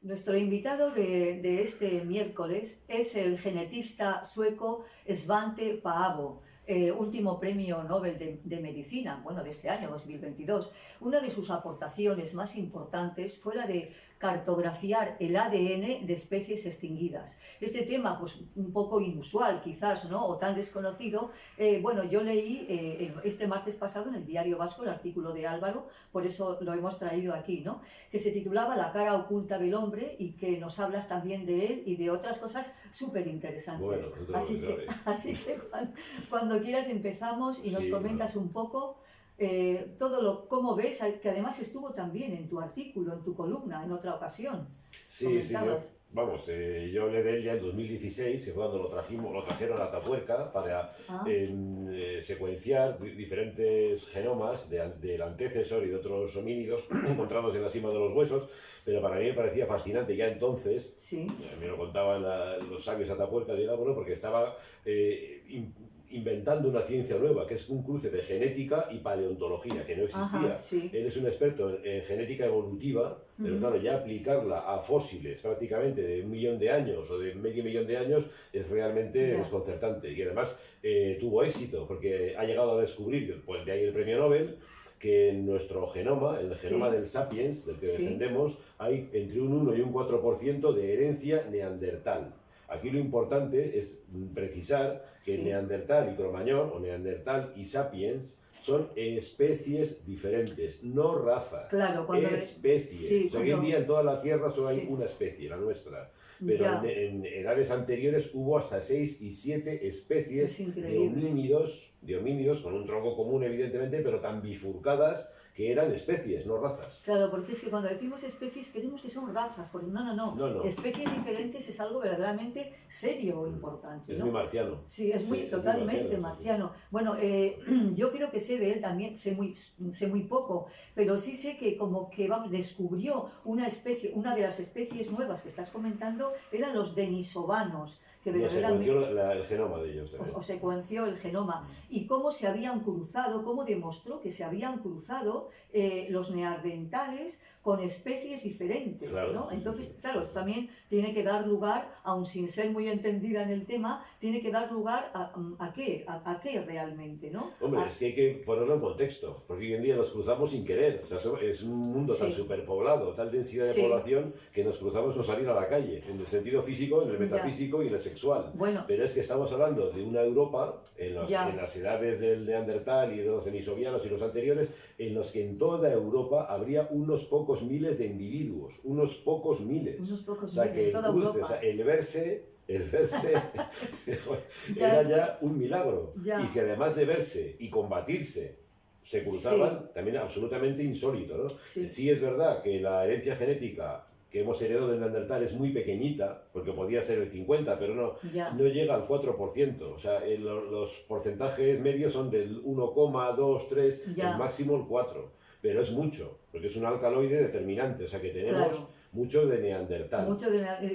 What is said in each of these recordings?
Nuestro invitado de este miércoles es el genetista sueco Svante Paavo, último premio Nobel de Medicina, bueno, de este año 2022. Una de sus aportaciones más importantes fue la de cartografiar el ADN de especies extinguidas. Este tema, pues un poco inusual quizás, ¿no? O tan desconocido. Bueno, yo leí este martes pasado en el Diario Vasco el artículo de Álvaro, por eso lo hemos traído aquí, ¿no? Que se titulaba La cara oculta del hombre y que nos hablas también de él y de otras cosas súper interesantes. Bueno, así que cuando quieras empezamos y nos comentas un poco cómo ves, que además estuvo también en tu artículo, en tu columna, en otra ocasión. Sí, yo hablé de él ya en 2016, que fue cuando lo trajeron a Atapuerca para secuenciar diferentes genomas del antecesor y de otros homínidos encontrados en la cima de los huesos, pero para mí me parecía fascinante ya entonces, sí. Me lo contaban los sabios de Atapuerca, digamos, porque estaba inventando una ciencia nueva, que es un cruce de genética y paleontología, que no existía. Ajá, sí. Él es un experto en genética evolutiva, pero claro, ya aplicarla a fósiles prácticamente de 1 millón de años o de medio millón de años es realmente desconcertante. Y además tuvo éxito, porque ha llegado a descubrir, pues de ahí el premio Nobel, que en nuestro genoma, en el genoma del Sapiens, del que defendemos, hay entre un 1 y un 4% de herencia neandertal. Aquí lo importante es precisar que Neandertal y Cromañón, o Neandertal y Sapiens, son especies diferentes, no razas, claro, especies. Hoy en día en toda la Tierra solo hay una especie, la nuestra. Pero en edades anteriores hubo hasta 6 y 7 especies de homínidos, con un tronco común evidentemente, pero tan bifurcadas que eran especies, no razas. Claro, porque es que cuando decimos especies creemos que son razas, porque no. Especies diferentes es algo verdaderamente serio o importante. Es muy marciano. Sí, es totalmente marciano. Bueno, yo creo que sé de él también, sé muy poco, pero sí sé que como que descubrió una de las especies nuevas que estás comentando, eran los denisovanos. Secuenció el genoma de ellos. O secuenció el genoma. Y cómo se habían cruzado, cómo demostró que se habían cruzado los neandertales con especies diferentes, ¿no? Entonces, claro, esto también tiene que dar lugar, aun sin ser muy entendida en el tema, tiene que dar lugar a qué realmente, ¿no? Hombre, es que hay que ponerlo en contexto, porque hoy en día nos cruzamos sin querer. O sea, es un mundo tan superpoblado, tal densidad de población, que nos cruzamos no salir a la calle, en el sentido físico, en el metafísico y en el sexual. Bueno, pero es que estamos hablando de una Europa, en las edades del Neandertal y de los denisovianos y los anteriores, en los que en toda Europa habría unos pocos miles de individuos, unos pocos miles. O sea, que el cruce, o sea, el verse era ya un milagro. Y si además de verse y combatirse se cruzaban, también absolutamente insólito, ¿no? Sí es verdad que la herencia genética que hemos heredado de Neandertal es muy pequeñita, porque podía ser el 50%, pero no llega al 4%. O sea, los porcentajes medios son del 1,2, 3, el máximo el 4%. Pero es mucho, porque es un alcaloide determinante, o sea que tenemos mucho de Neandertal.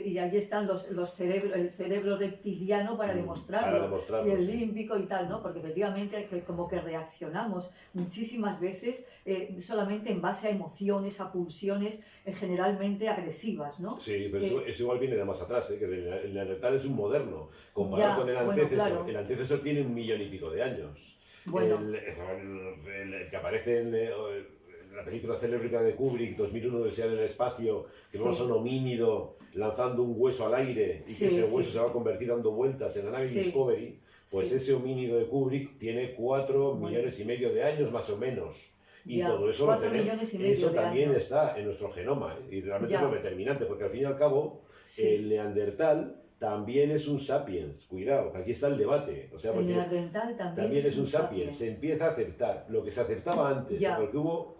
Y allí están el cerebro reptiliano para demostrarlo, y el límbico y tal, ¿no? Porque efectivamente como que reaccionamos muchísimas veces solamente en base a emociones, a pulsiones generalmente agresivas, ¿no? Sí, pero eso igual viene de más atrás, que el Neandertal es un moderno, comparado con el antecesor. Bueno, el antecesor tiene 1 millón y pico de años. Bueno. El que aparece en la película célebre de Kubrick, 2001, Odisea en el espacio, que no son homínido lanzando un hueso al aire y que ese hueso se va a convertir dando vueltas en la nave Discovery, pues ese homínido de Kubrick tiene 4 millones y medio de años más o menos. Y todo eso lo tenemos. Eso también está en nuestro genoma, y realmente es lo determinante, porque al fin y al cabo el Neandertal también es un sapiens, cuidado, que aquí está el debate. O sea, porque el Neandertal también es un sapiens. Se empieza a aceptar lo que se aceptaba antes, porque hubo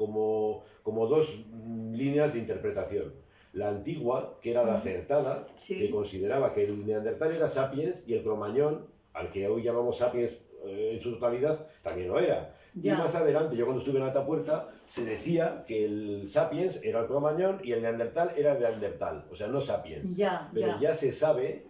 como 2 líneas de interpretación. La antigua, que era la acertada, que consideraba que el Neandertal era sapiens y el Cromañón, al que hoy llamamos sapiens en su totalidad, también lo era. Y más adelante, yo cuando estuve en Atapuerca, se decía que el Sapiens era el Cromañón y el Neandertal era el Neandertal, o sea, no Sapiens. Pero ya se sabe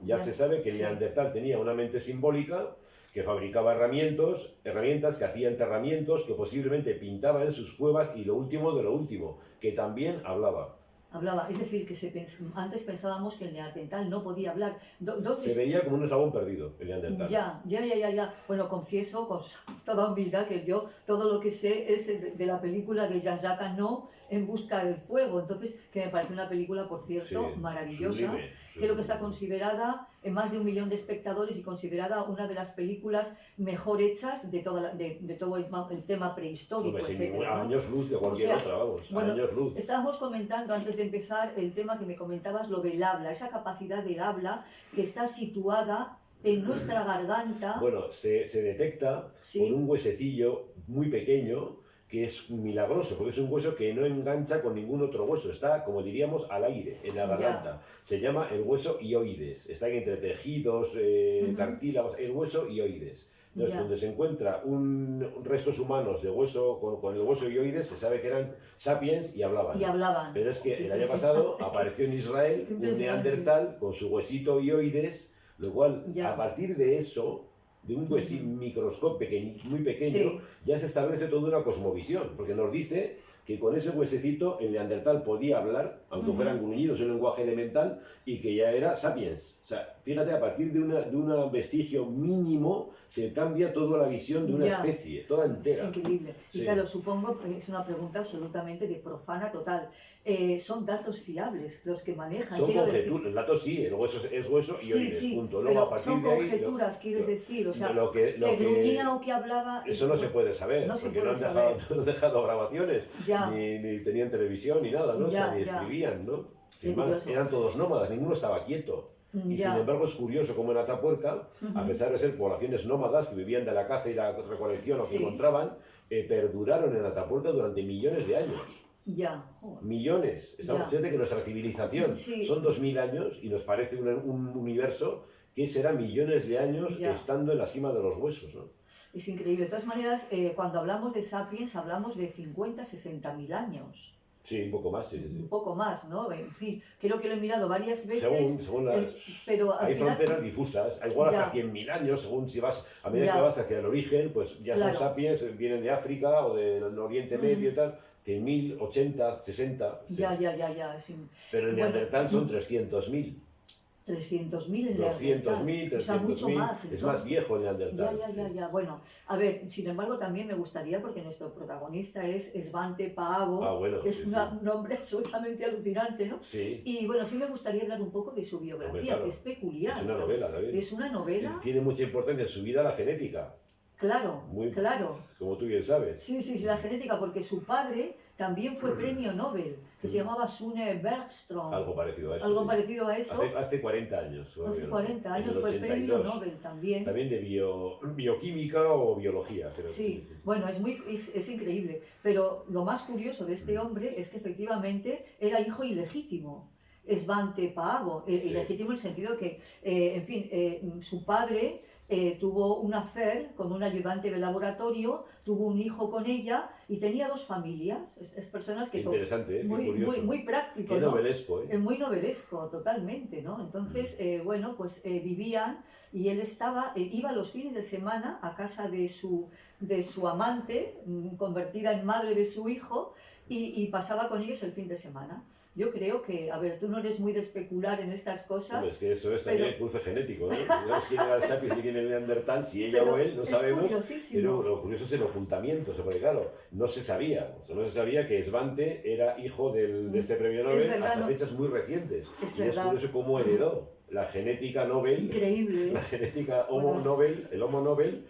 que el Neandertal tenía una mente simbólica, que fabricaba herramientas, que hacía enterramientos, que posiblemente pintaba en sus cuevas y lo último de lo último, que también hablaba. Hablaba, es decir, que antes pensábamos que el neandertal no podía hablar. Se veía como un eslabón perdido, el neandertal. Ya. Bueno, confieso con toda humildad que yo todo lo que sé es de la película de Jean-Jacques Annaud, En busca del fuego. Entonces, que me parece una película, por cierto, maravillosa, sublime. Creo que está considerada en más de 1 millón de espectadores y considerada una de las películas mejor hechas de todo el tema prehistórico, etcétera, años luz de cualquier otra, vamos, bueno, años luz. Estábamos comentando antes de empezar el tema que me comentabas, lo del habla, esa capacidad del habla que está situada en nuestra garganta. Bueno, se detecta con un huesecillo muy pequeño que es milagroso, porque es un hueso que no engancha con ningún otro hueso, está, como diríamos, al aire, en la garganta. Se llama el hueso hioides, está entre tejidos, cartílagos, el hueso hioides. Entonces, donde se encuentra restos humanos de hueso con el hueso hioides, se sabe que eran sapiens y hablaban. Pero es que el año pasado apareció en Israel un neandertal con su huesito hioides, lo cual, a partir de eso, de un huesito microscópico muy pequeño, ya se establece toda una cosmovisión, porque nos dice que con ese huesecito el neandertal podía hablar, aunque fueran gruñidos, un lenguaje elemental, y que ya era sapiens. O sea, fíjate, a partir de un vestigio mínimo se cambia toda la visión de una especie, toda entera. Es increíble. Y claro, supongo que es una pregunta absolutamente de profana total. Son datos fiables los que manejan. Son conjeturas, el dato sí, el hueso es hueso y oídes, punto. Luego, a partir son de ahí, conjeturas, quieres decir, o sea, que gruñía o que hablaba... Eso no se puede saber, porque no han dejado grabaciones, ni tenían televisión, ni nada, ¿no? Ni escribían, ¿no? Además, eran todos nómadas, ninguno estaba quieto. Y sin embargo es curioso como en Atapuerca, a pesar de ser poblaciones nómadas que vivían de la caza y la recolección o que encontraban, perduraron en Atapuerca durante millones de años. Millones. Fíjate que nuestra civilización son 2000 años y nos parece un universo que será millones de años estando en la cima de los huesos, ¿no? Es increíble. De todas maneras, cuando hablamos de sapiens hablamos de 50, 60 mil años. Sí, un poco más, sí. Un poco más, ¿no? En fin, creo que lo he mirado varias veces. Según pero hay fronteras difusas, igual hasta 100.000 años, según si vas, a medida que vas hacia el origen, pues ya son sapiens, vienen de África o del Oriente Medio y tal, 100.000, 80, 60. Sí. Pero el neandertal son 300.000. 300.000 en 200.000, 300.000, es más viejo el neandertal. Bueno, a ver, sin embargo también me gustaría, porque nuestro protagonista es Svante Paavo, que es un nombre absolutamente alucinante, ¿no? Sí. Y bueno, sí me gustaría hablar un poco de su biografía, que es peculiar. Es una novela, David. Es una novela. Tiene mucha importancia en su vida la genética. Claro. Como tú bien sabes. Sí, la genética, porque su padre también fue premio Nobel, que se llamaba Sune Bergström. Algo parecido a eso. Parecido a eso. Hace 40 años. Hace 40 años fue premio Nobel también. También de bioquímica o biología. Creo. Sí, bueno, es increíble. Pero lo más curioso de este hombre es que efectivamente era hijo ilegítimo. Svante Paavo, ilegítimo en el sentido que, su padre tuvo un affair con un ayudante de laboratorio, tuvo un hijo con ella y tenía 2 familias. Es personas que... Interesante, muy práctico, Qué novelesco, muy novelesco, totalmente, ¿no? Entonces, vivían y él iba los fines de semana a casa de su amante, convertida en madre de su hijo, y pasaba con ellos el fin de semana. Yo creo que, a ver, tú no eres muy de especular en estas cosas. Es que eso es también el cruce genético, ¿no? No sabemos quién era el sapiens y quién era el neandertal, si ella o él, no sabemos. Pero lo curioso es el ocultamiento, porque claro, no se sabía que Svante era hijo de este premio Nobel hasta fechas muy recientes. Y es curioso cómo heredó la genética Nobel, increíble, la genética Nobel, el Homo Nobel,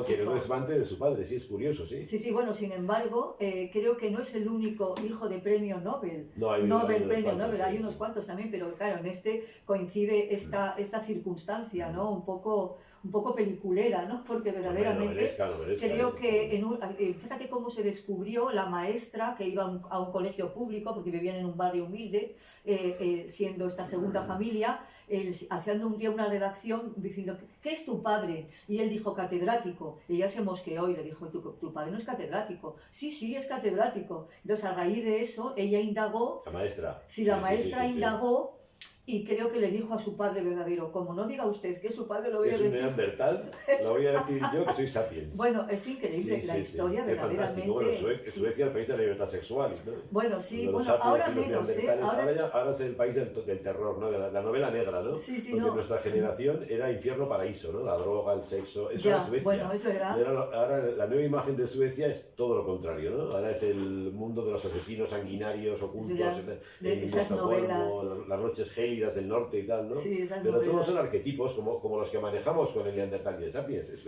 que heredó Svante de su padre. Sí, es curioso, sí. Sí, bueno, sin embargo, creo que no es el único hijo de premio Nobel. No, hay premio Nobel, hay unos cuantos también, pero claro, en este coincide esta circunstancia, ¿no? Un poco peliculera, ¿no? Porque verdaderamente creo que fíjate cómo se descubrió la maestra que iba a un colegio público, porque vivían en un barrio humilde, siendo esta segunda familia, haciendo un día una redacción diciendo, ¿qué es tu padre? Y él dijo, catedrático. Y ella se mosqueó y le dijo, ¿tu padre no es catedrático? Sí, es catedrático. Entonces, a raíz de eso, ella indagó. La maestra. La maestra indagó y creo que le dijo a su padre verdadero, como no diga usted que su padre, lo voy a decir. Es un neandertal, lo voy a decir yo que soy sapiens. Bueno, es increíble la historia, verdaderamente. Es fantástico. Bueno, Suecia es el país de la libertad sexual, ¿no? Bueno, sí, bueno, ahora menos, ahora es el país del terror, ¿no? De la novela negra, ¿no? Sí, porque no. Nuestra generación era infierno paraíso, ¿no? La droga, el sexo, eso ya, era Suecia. Bueno, es verdad. Ahora la nueva imagen de Suecia es todo lo contrario, ¿no? Ahora es el mundo de los asesinos sanguinarios ocultos, de esas novelas. Las noches gélidas del norte y tal, ¿no? Sí, pero todos son arquetipos como los que manejamos con el Neandertal y el Sapiens.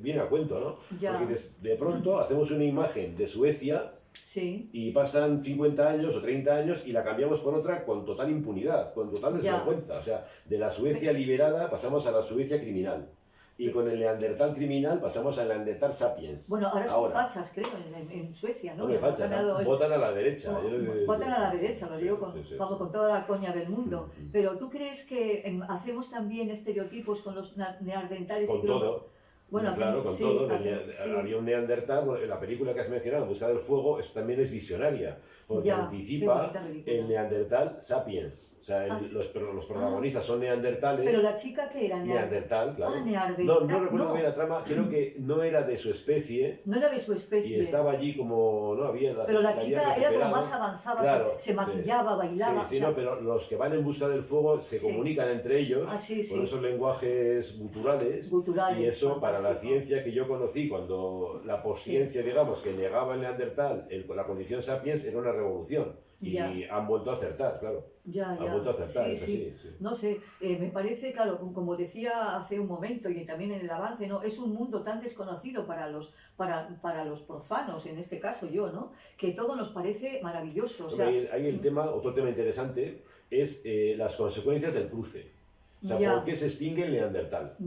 Viene a cuento, ¿no? Ya. Porque de pronto hacemos una imagen de Suecia y pasan 50 años o 30 años y la cambiamos por otra con total impunidad, con total desvergüenza. O sea, de la Suecia liberada pasamos a la Suecia criminal. Y con el Neandertal criminal pasamos al Neandertal Sapiens. Bueno, ahora son fachas, creo, en Suecia, ¿no? Fachas, votan a la derecha. Votan a la derecha, lo digo con toda la coña del mundo. Pero ¿tú crees que hacemos también estereotipos con los neandertales? Con todo. Bueno, claro, con todo. Había un Neandertal, la película que has mencionado, En busca del fuego, eso también es visionaria, porque anticipa el Neandertal Sapiens. O sea, los protagonistas son neandertales. Pero la chica que era Neandertal, claro. Neandertal. No recuerdo bien la trama, creo que no era de su especie. No era de su especie. Y estaba allí como, no había... Pero la chica era como más avanzada, claro, se maquillaba, bailaba. Sí, no, pero los que van en busca del fuego se comunican entre ellos con esos lenguajes guturales. Y eso para la ciencia que yo conocí, cuando la posciencia, digamos, que negaba el Neandertal, la condición sapiens, era una revolución. Y han vuelto a acertar, claro. Han vuelto a acertar, sí. No sé, me parece, claro, como decía hace un momento y también en el avance, ¿no? Es un mundo tan desconocido para los profanos, en este caso yo, ¿no? Que todo nos parece maravilloso. O sea, hay el tema, otro tema interesante, es las consecuencias del cruce. O sea, ¿por qué se extingue el Neandertal?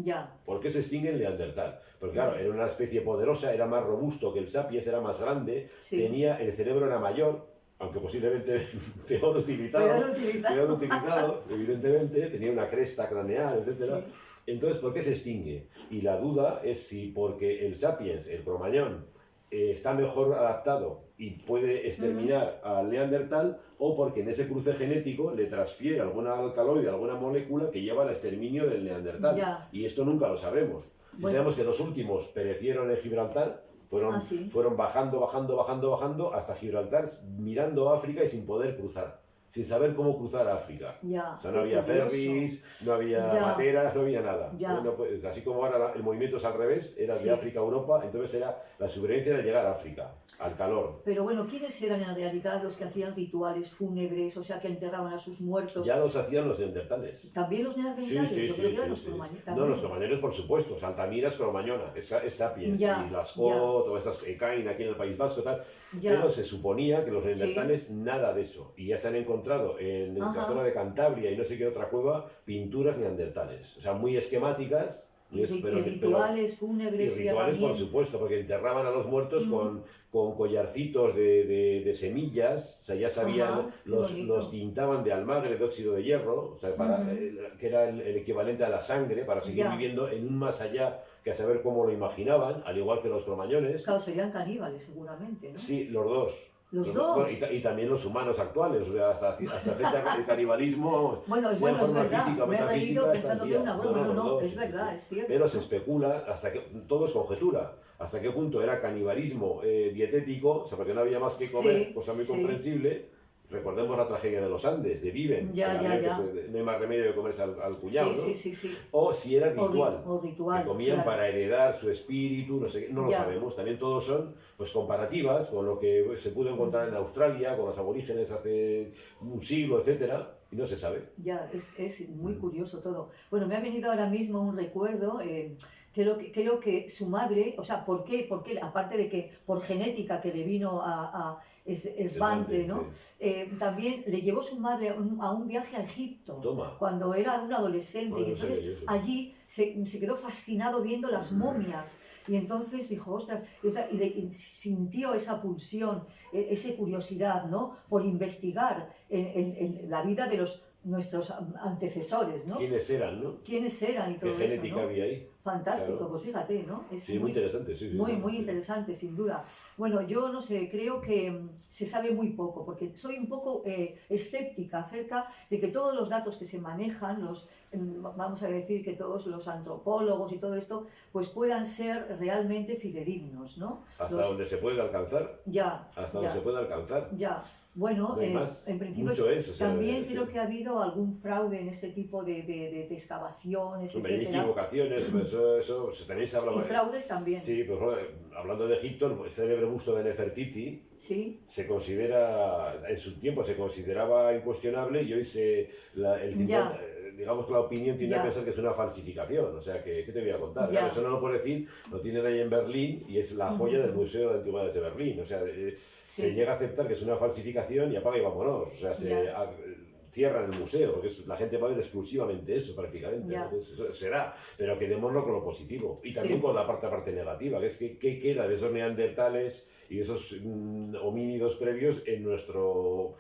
¿Por qué se extingue el Neandertal? Porque claro, era una especie poderosa, era más robusto que el Sapiens, era más grande, el cerebro era mayor, aunque posiblemente peor utilizado, evidentemente, tenía una cresta craneal, etc. Entonces, ¿por qué se extingue? Y la duda es si porque el Sapiens, el Cromañón, está mejor adaptado y puede exterminar al Neandertal, o porque en ese cruce genético le transfiere alguna alcaloide, alguna molécula que lleva al exterminio del Neandertal. Y esto nunca lo sabremos. Si sabemos que los últimos perecieron en Gibraltar, fueron bajando hasta Gibraltar, mirando África y sin poder cruzar. Sin saber cómo cruzar África. O sea, no había ferries, no había materas, no había nada. Bueno, pues, así como ahora el movimiento es al revés, era de África a Europa, entonces la supervivencia era llegar a África, al calor. Pero bueno, ¿quiénes eran en realidad los que hacían rituales fúnebres, o sea, que enterraban a sus muertos? Ya los hacían los neandertales. ¿También los neandertales? Yo creo que eran los cromañones. No, los cromañones, por supuesto. Altamira es cromañona, es Sapiens, y Lascaux, o esas Cain aquí en el País Vasco, tal. Pero se suponía que los neandertales nada de eso. Y ya se han encontrado en la zona de Cantabria y no sé qué otra cueva, pinturas neandertales. O sea, muy esquemáticas. Rituales fúnebres. Y rituales, por supuesto, porque enterraban a los muertos con collarcitos de semillas. O sea, ya sabían, los tintaban de almagre, de óxido de hierro, o sea, que era el equivalente a la sangre, para seguir viviendo en un más allá, que a saber cómo lo imaginaban, al igual que los cromañones. Claro, serían caníbales seguramente, ¿no? Sí, los dos. Los dos. Y también los humanos actuales, o sea, hasta fecha el canibalismo, sea en forma física o metafísica, pensando que era una broma, no, es verdad, es cierto. Pero se especula, todo es conjetura, hasta qué punto era canibalismo dietético, o sea, porque no había más que comer, cosa muy comprensible. Recordemos la tragedia de los Andes, de Viven, no hay más remedio que comerse al cuñado, ¿no? O si era ritual, que comían para heredar su espíritu, no sé qué, no lo sabemos. También todos son pues comparativas con lo que se pudo encontrar en Australia, con los aborígenes hace un siglo, etcétera, y no se sabe. Es muy curioso todo. Bueno, me ha venido ahora mismo un recuerdo. Creo que su madre, o sea, ¿por qué? Aparte de que por genética que le vino a Svante, ¿no? También le llevó su madre a un viaje a Egipto, cuando era un adolescente, y entonces allí se quedó fascinado viendo las momias y entonces dijo, ostras, y sintió esa pulsión, esa curiosidad, ¿no? Por investigar en la vida de nuestros antecesores, ¿no? ¿Quiénes eran, no? ¿Quiénes eran y todo eso? ¿Qué genética ¿no? había ahí? Fantástico, Claro. pues fíjate, ¿no? Es sí, muy interesante, sí. Muy interesante, sin duda. Bueno, yo no sé, creo que se sabe muy poco, porque soy un poco escéptica acerca de que todos los datos que se manejan, vamos a decir que todos los antropólogos y todo esto, pues puedan ser realmente fidedignos, ¿no? Hasta donde se puede alcanzar. Ya. Hasta donde se puede alcanzar. Ya. Bueno, no hay más. en principio Mucho es, o sea, también creo que ha habido algún fraude en este tipo de excavaciones, Hombre, hay etcétera. equivocaciones, pues eso también se habla. Y fraudes también. Sí, pues hablando de Egipto, el célebre busto de Nefertiti sí. se considera, en su tiempo se consideraba incuestionable y hoy digamos que la opinión tiende a pensar que es una falsificación. O sea, ¿qué te voy a contar? Claro, eso no lo puedo decir, lo tienen ahí en Berlín y es la joya del Museo de Antigüedades de Berlín. O sea, se llega a aceptar que es una falsificación y apaga y vámonos. O sea, cierran el museo, porque la gente va a ver exclusivamente eso prácticamente. Eso será, pero quedémonos con lo positivo y también con la parte negativa, que es que qué queda de esos neandertales y esos homínidos previos en nuestro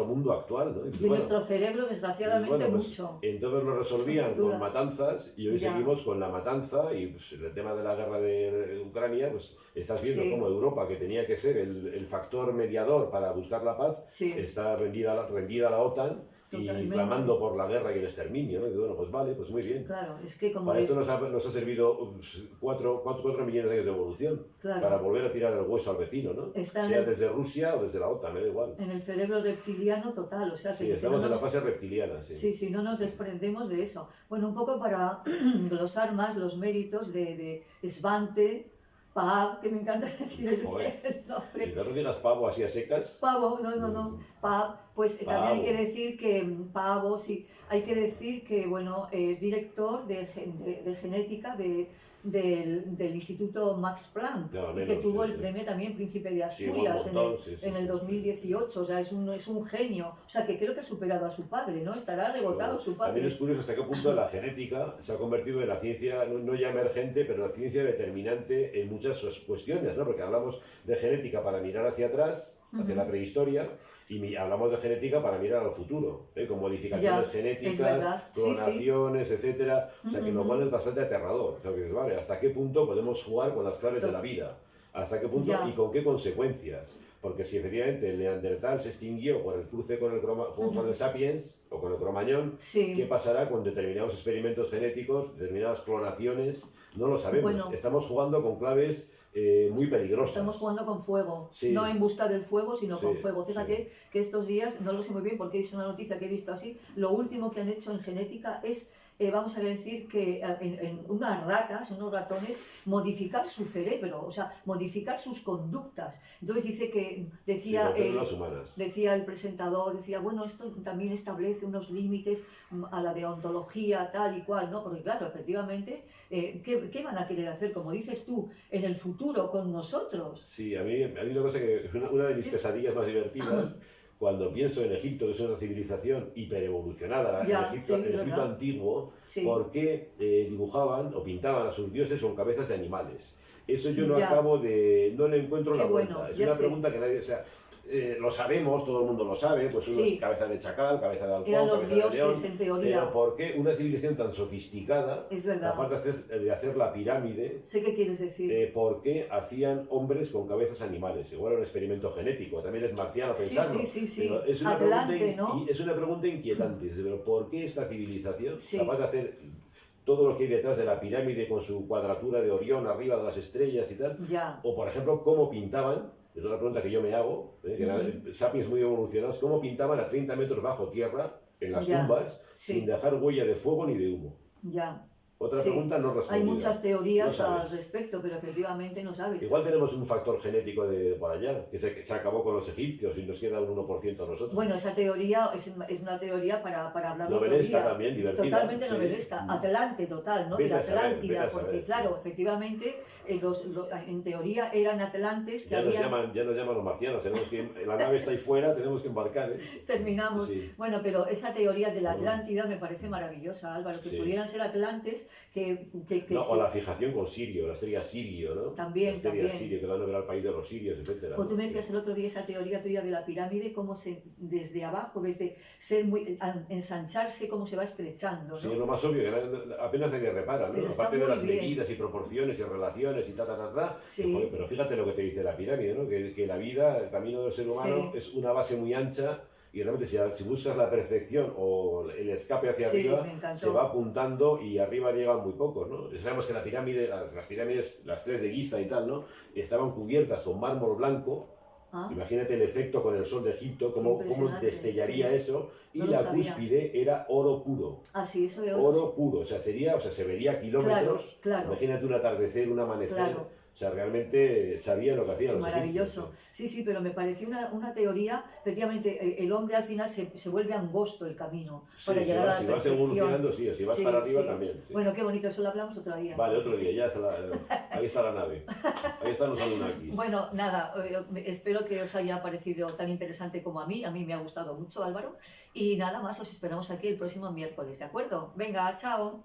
mundo actual, ¿no? Y nuestro cerebro, desgraciadamente, pues, mucho. Entonces lo resolvían con matanzas y hoy seguimos con la matanza y pues, el tema de la guerra de Ucrania, pues estás viendo cómo Europa, que tenía que ser el factor mediador para buscar la paz, está rendida a la OTAN. Totalmente. Y clamando por la guerra y el exterminio, ¿no? Y bueno, pues vale, pues muy bien. Claro, es que como... Para esto nos ha servido 4 millones de años de evolución, para volver a tirar el hueso al vecino, ¿no? Sea desde Rusia o desde la OTAN, me da igual. En el cerebro reptiliano total, o sea... Que estamos en la fase reptiliana, Sí, no nos desprendemos de eso. Bueno, un poco para glosar más los méritos de Svante Paab, que me encanta decir el nombre. ¿Y no lo digas pavo así a secas? Pavo, no. Paab, pues también hay que decir que Paavo, sí, hay que decir que, bueno, es director de genética del Instituto Max Planck, y que tuvo el premio también Príncipe de Asturias en el 2018, o sea, es un genio, o sea, que creo que ha superado a su padre, ¿no? Estará rebotado su padre. También es curioso hasta qué punto la genética se ha convertido en la ciencia, no ya emergente, pero la ciencia determinante en muchas cuestiones, ¿no? Porque hablamos de genética para mirar hacia atrás, hacia la prehistoria, y hablamos de genética para mirar al futuro, con modificaciones genéticas, clonaciones, etcétera, o sea, que lo cual es bastante aterrador. O sea, que, vale, ¿hasta qué punto podemos jugar con las claves de la vida? ¿Hasta qué punto y con qué consecuencias? Porque si efectivamente el neandertal se extinguió por el cruce con el sapiens o con el cromañón, ¿qué pasará con determinados experimentos genéticos, determinadas clonaciones? No lo sabemos. Bueno, estamos jugando con claves muy peligrosas. Estamos jugando con fuego, no en busca del fuego, sino con fuego. Fíjate que estos días, no lo sé muy bien porque es una noticia que he visto así, lo último que han hecho en genética es, vamos a decir que en unas ratas, en unos ratones, modificar su cerebro, o sea, modificar sus conductas. Entonces decía el presentador, bueno, esto también establece unos límites a la deontología tal y cual, ¿no? Porque claro, efectivamente, ¿qué van a querer hacer, como dices tú, en el futuro con nosotros? Sí, a mí hay una cosa que es una de mis pesadillas más divertidas. Cuando pienso en Egipto, que es una civilización hiperevolucionada, en Egipto antiguo, ¿por qué dibujaban o pintaban a sus dioses con cabezas de animales? Eso yo no le encuentro la vuelta. Es una pregunta que nadie... O sea, lo sabemos, todo el mundo lo sabe, pues uno es cabeza de chacal, cabeza de halcón, cabeza de león, en teoría. Pero ¿por qué una civilización tan sofisticada, aparte de hacer la pirámide, sé qué quieres decir, por qué hacían hombres con cabezas animales? Igual era un experimento genético, también es marciano pensarlo. Pero es una pregunta inquietante, pero ¿por qué esta civilización capaz de hacer todo lo que hay detrás de la pirámide con su cuadratura de Orión arriba de las estrellas y tal? O por ejemplo, ¿cómo pintaban? Es otra pregunta que yo me hago, que eran sapiens muy evolucionados, ¿cómo pintaban a 30 metros bajo tierra en las tumbas sin dejar huella de fuego ni de humo? Otra pregunta no respondida. Hay muchas teorías al respecto, pero efectivamente no sabes. Igual tenemos un factor genético de por allá, que se acabó con los egipcios y nos queda un 1% a nosotros. Bueno, esa teoría es una teoría para hablar de novelesca también, divertida. Totalmente novelesca. Atlante total, ¿no? De la Atlántida, porque claro, efectivamente, en teoría eran atlantes que ya nos llaman los marcianos, la nave está ahí fuera, tenemos que embarcar. Terminamos. Bueno, pero esa teoría de la Atlántida me parece maravillosa, Álvaro, que pudieran ser atlantes No, o la fijación con Sirio, la estrella Sirio, ¿no? También, la estrella también. Sirio, que da nombre al país de los sirios, etc. Como tú me decías el otro día, esa teoría tuya de la pirámide, cómo desde abajo, desde ensancharse, cómo se va estrechando, ¿no? Sí, es lo más obvio, que apenas nadie repara, ¿no? Aparte de las medidas y proporciones y relaciones y Sí. Joder, pero fíjate lo que te dice la pirámide, ¿no? Que la vida, el camino del ser humano es una base muy ancha y realmente si buscas la perfección o el escape hacia arriba, se va apuntando y arriba llegan muy pocos, ¿no? Sabemos que la pirámide, las pirámides, las tres de Giza y tal, ¿no? Estaban cubiertas con mármol blanco. Imagínate el efecto con el sol de Egipto, cómo destellaría eso, y no la cúspide era oro puro. Ah, sí, eso de oro puro, o sea, se vería a kilómetros. Claro. Imagínate un atardecer, un amanecer. Claro. O sea, realmente sabía lo que hacían los maravilloso. egipcios. Sí, pero me pareció una teoría, efectivamente, el hombre al final se vuelve angosto el camino para llegar a la perfección. Si vas evolucionando, sí, si vas para arriba también. Sí. Bueno, qué bonito, eso lo hablamos otro día. Vale, otro día, ahí está la nave, ahí están los Anunnakis. Bueno, nada, espero que os haya parecido tan interesante como a mí me ha gustado mucho, Álvaro, y nada más, os esperamos aquí el próximo miércoles, ¿de acuerdo? Venga, chao.